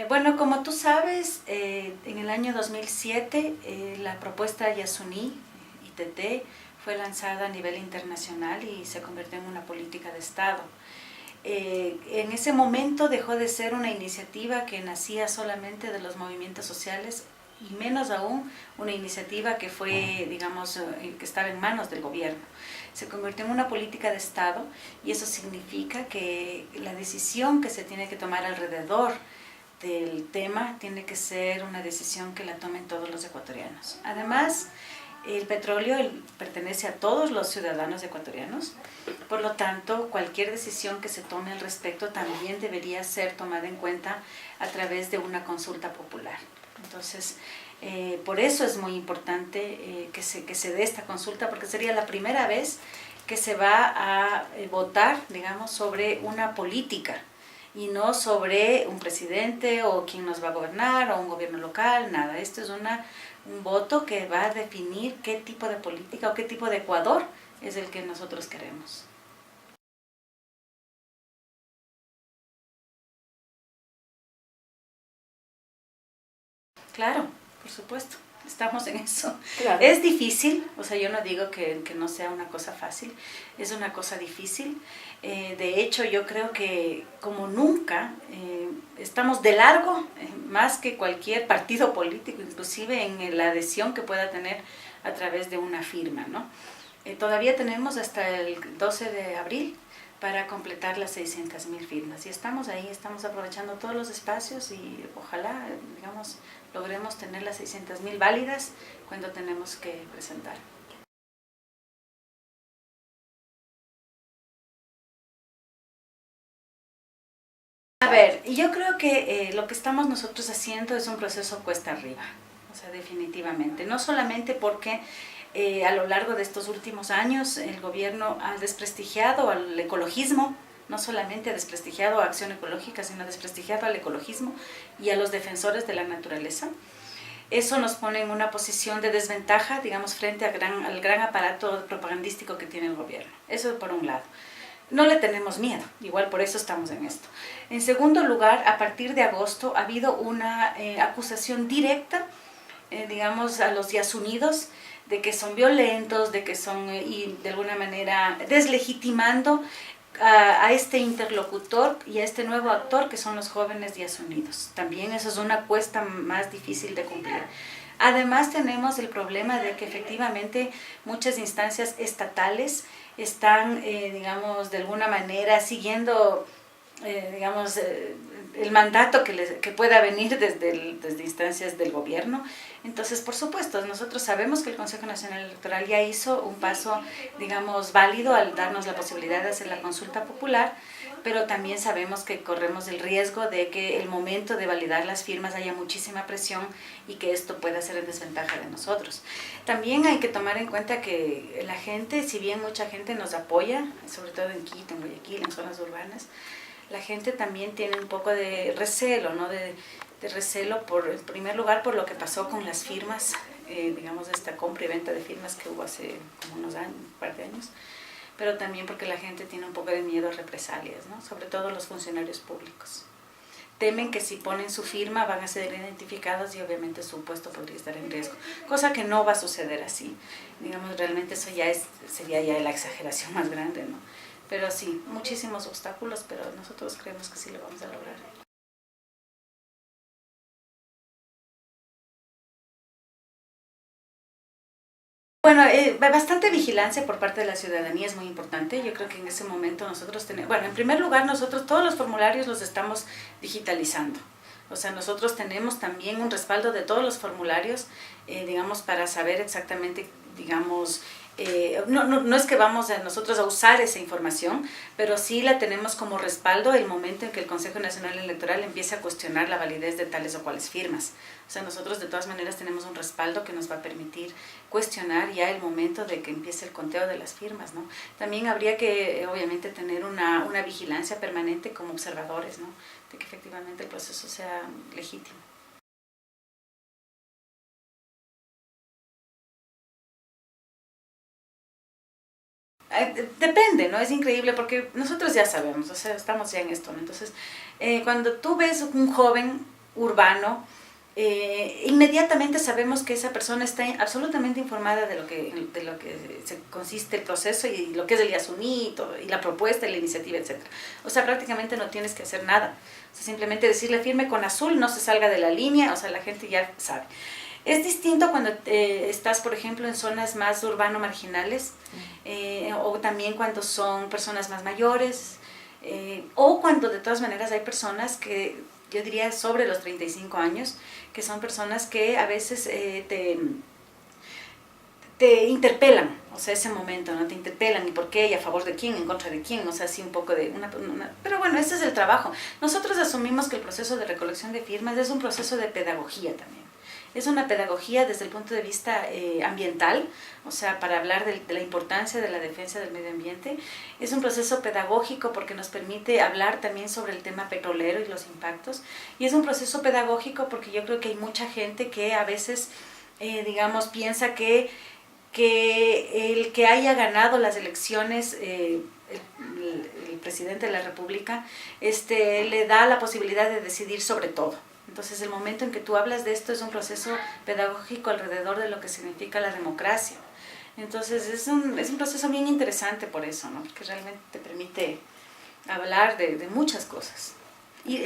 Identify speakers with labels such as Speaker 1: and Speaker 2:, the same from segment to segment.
Speaker 1: Bueno, como tú sabes, en el año 2007 la propuesta Yasuní, ITT, fue lanzada a nivel internacional y se convirtió en una política de Estado. En ese momento dejó de ser una iniciativa que nacía solamente de los movimientos sociales y menos aún una iniciativa que fue, digamos, que estaba en manos del gobierno. Se convirtió en una política de Estado y eso significa que la decisión que se tiene que tomar alrededor del tema tiene que ser una decisión que la tomen todos los ecuatorianos. Además, el petróleo pertenece a todos los ciudadanos ecuatorianos, por lo tanto, cualquier decisión que se tome al respecto también debería ser tomada en cuenta a través de una consulta popular. Entonces, por eso es muy importante que se dé esta consulta, porque sería la primera vez que se va a votar, digamos, sobre una política y no sobre un presidente o quién nos va a gobernar o un gobierno local, nada. Esto es un voto que va a definir qué tipo de política o qué tipo de Ecuador es el que nosotros queremos. Claro, por supuesto, estamos en eso.
Speaker 2: Claro.
Speaker 1: Es difícil, o sea, yo no digo que no sea una cosa fácil, es una cosa difícil. De hecho, yo creo que como nunca estamos de largo, más que cualquier partido político, inclusive en la adhesión que pueda tener a través de una firma, ¿no? Todavía tenemos hasta el 12 de abril para completar las 600.000 firmas. Y estamos ahí, estamos aprovechando todos los espacios y ojalá, digamos, logremos tener las 600.000 válidas cuando tenemos que presentar. A ver, yo creo que lo que estamos nosotros haciendo es un proceso cuesta arriba, o sea, definitivamente. No solamente porque a lo largo de estos últimos años el gobierno ha desprestigiado al ecologismo, no solamente ha desprestigiado a Acción Ecológica, sino ha desprestigiado al ecologismo y a los defensores de la naturaleza. Eso nos pone en una posición de desventaja, digamos, frente al gran aparato propagandístico que tiene el gobierno. Eso por un lado. No le tenemos miedo, igual por eso estamos en esto. En segundo lugar, a partir de agosto ha habido una acusación directa, digamos, a los Yasunidos de que son violentos, de que son, y de alguna manera, deslegitimando a este interlocutor y a este nuevo actor que son los jóvenes Yasunidos. También eso es una cuesta más difícil de cumplir. Además tenemos el problema de que efectivamente muchas instancias estatales están, digamos, de alguna manera siguiendo, digamos, el mandato que pueda venir desde instancias del gobierno. Entonces, por supuesto, nosotros sabemos que el Consejo Nacional Electoral ya hizo un paso, digamos, válido al darnos la posibilidad de hacer la consulta popular, pero también sabemos que corremos el riesgo de que el momento de validar las firmas haya muchísima presión y que esto pueda ser en desventaja de nosotros. También hay que tomar en cuenta que la gente, si bien mucha gente nos apoya, sobre todo en Quito, en Guayaquil, en zonas urbanas, la gente también tiene un poco de recelo, ¿no? De recelo, en primer lugar, por lo que pasó con las firmas, digamos, de esta compra y venta de firmas que hubo hace como unos años, un par de años, pero también porque la gente tiene un poco de miedo a represalias, ¿no? Sobre todo los funcionarios públicos. Temen que si ponen su firma van a ser identificados y obviamente su puesto podría estar en riesgo, cosa que no va a suceder así. Digamos, realmente eso sería ya la exageración más grande, ¿no? Pero sí, muchísimos obstáculos, pero nosotros creemos que sí lo vamos a lograr. Bueno, bastante vigilancia por parte de la ciudadanía es muy importante. Yo creo que en ese momento nosotros tenemos, bueno, en primer lugar nosotros todos los formularios los estamos digitalizando. O sea, nosotros tenemos también un respaldo de todos los formularios, digamos, para saber exactamente, digamos, no es que vamos nosotros a usar esa información, pero sí la tenemos como respaldo el momento en que el Consejo Nacional Electoral empiece a cuestionar la validez de tales o cuales firmas. O sea, nosotros de todas maneras tenemos un respaldo que nos va a permitir cuestionar ya el momento de que empiece el conteo de las firmas, ¿no? También habría que, obviamente, tener una vigilancia permanente como observadores, ¿no? De que efectivamente el proceso sea legítimo. Depende, ¿no? Es increíble porque nosotros ya sabemos, o sea, estamos ya en esto, ¿no? Entonces, cuando tú ves un joven urbano, inmediatamente sabemos que esa persona está absolutamente informada de lo que se consiste el proceso y lo que es el Yasuní y la propuesta, la iniciativa, etcétera. O sea, prácticamente no tienes que hacer nada. O sea, simplemente decirle firme con azul, no se salga de la línea, o sea, la gente ya sabe. Es distinto cuando estás, por ejemplo, en zonas más urbano-marginales, o también cuando son personas más mayores, o cuando de todas maneras hay personas que, yo diría sobre los 35 años, que son personas que a veces te interpelan, o sea, ese momento, ¿no? Te interpelan, ¿y por qué? ¿Y a favor de quién? ¿En contra de quién? O sea, así un poco de Pero bueno, ese es el trabajo. Nosotros asumimos que el proceso de recolección de firmas es un proceso de pedagogía también. Es una pedagogía desde el punto de vista ambiental, o sea, para hablar de la importancia de la defensa del medio ambiente. Es un proceso pedagógico porque nos permite hablar también sobre el tema petrolero y los impactos. Y es un proceso pedagógico porque yo creo que hay mucha gente que a veces, digamos, piensa que el que haya ganado las elecciones, el presidente de la República, le da la posibilidad de decidir sobre todo. Entonces, el momento en que tú hablas de esto es un proceso pedagógico alrededor de lo que significa la democracia. Entonces, es un proceso bien interesante por eso, ¿no? Porque realmente te permite hablar de muchas cosas. Y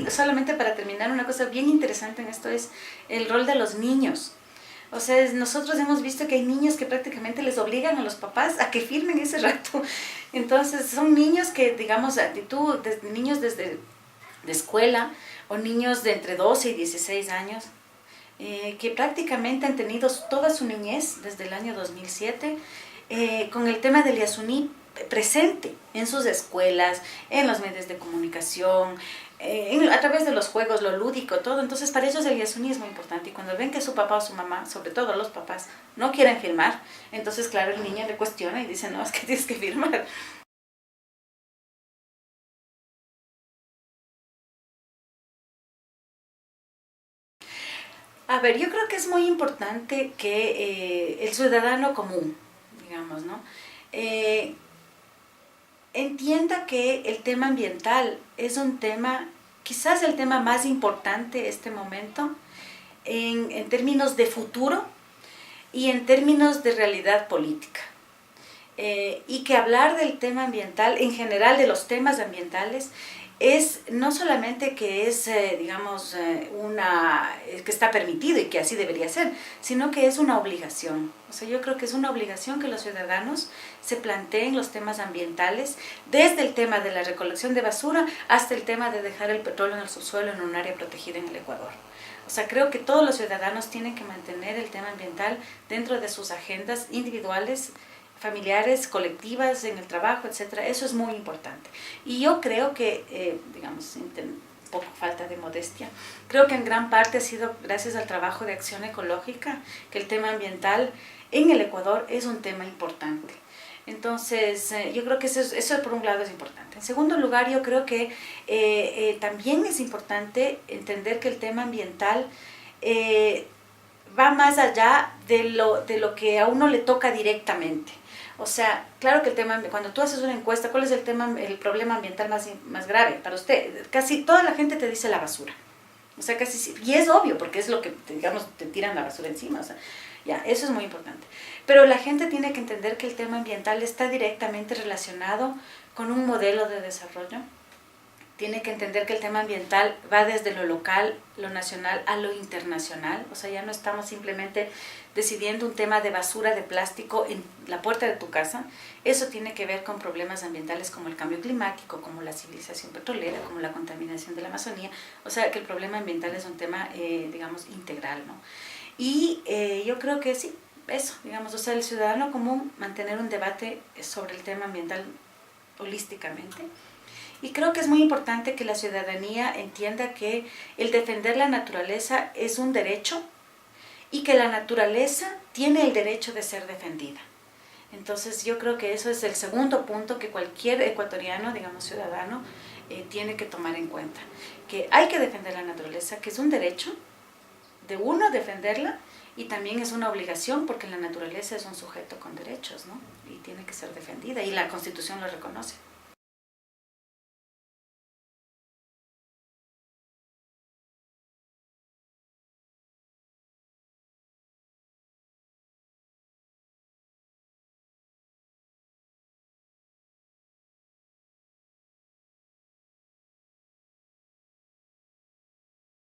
Speaker 1: solamente para terminar, una cosa bien interesante en esto es el rol de los niños. O sea, nosotros hemos visto que hay niños que prácticamente les obligan a los papás a que firmen ese rato. Entonces, son niños que, digamos, niños desde de escuela, o niños de entre 12 y 16 años, que prácticamente han tenido toda su niñez desde el año 2007 con el tema del Yasuní presente en sus escuelas, en los medios de comunicación, a través de los juegos, lo lúdico, todo. Entonces, para ellos el Yasuní es muy importante. Y cuando ven que su papá o su mamá, sobre todo los papás, no quieren firmar, entonces, claro, el niño le cuestiona y dice, no, es que tienes que firmar. A ver, yo creo que es muy importante que el ciudadano común, digamos, ¿no? Entienda que el tema ambiental es un tema, quizás el tema más importante este momento, en términos de futuro y en términos de realidad política. Y que hablar del tema ambiental, en general de los temas ambientales, es no solamente que es, digamos, que está permitido y que así debería ser, sino que es una obligación. O sea, yo creo que es una obligación que los ciudadanos se planteen los temas ambientales, desde el tema de la recolección de basura hasta el tema de dejar el petróleo en el subsuelo en un área protegida en el Ecuador. O sea, creo que todos los ciudadanos tienen que mantener el tema ambiental dentro de sus agendas individuales, familiares, colectivas, en el trabajo, etcétera. Eso es muy importante. Y yo creo que, digamos, sin poco falta de modestia, creo que en gran parte ha sido gracias al trabajo de Acción Ecológica que el tema ambiental en el Ecuador es un tema importante. Entonces, yo creo que eso por un lado es importante. En segundo lugar, yo creo que también es importante entender que el tema ambiental va más allá de lo que a uno le toca directamente. O sea, claro que el tema, cuando tú haces una encuesta, ¿cuál es el problema ambiental más grave para usted? Casi toda la gente te dice la basura. O sea, y es obvio, porque es lo que, digamos, te tiran la basura encima. O sea, ya, eso es muy importante. Pero la gente tiene que entender que el tema ambiental está directamente relacionado con un modelo de desarrollo. Tiene que entender que el tema ambiental va desde lo local, lo nacional, a lo internacional. O sea, ya no estamos simplemente decidiendo un tema de basura de plástico en la puerta de tu casa. Eso tiene que ver con problemas ambientales como el cambio climático, como la civilización petrolera, como la contaminación de la Amazonía. O sea, que el problema ambiental es un tema, digamos, integral, ¿no? Y yo creo que sí, eso, digamos, o sea, el ciudadano común mantener un debate sobre el tema ambiental holísticamente. Y creo que es muy importante que la ciudadanía entienda que el defender la naturaleza es un derecho y que la naturaleza tiene el derecho de ser defendida. Entonces yo creo que eso es el segundo punto que cualquier ecuatoriano, digamos ciudadano, tiene que tomar en cuenta. Que hay que defender la naturaleza, que es un derecho, de uno defenderla, y también es una obligación porque la naturaleza es un sujeto con derechos, ¿no? Y tiene que ser defendida y la Constitución lo reconoce.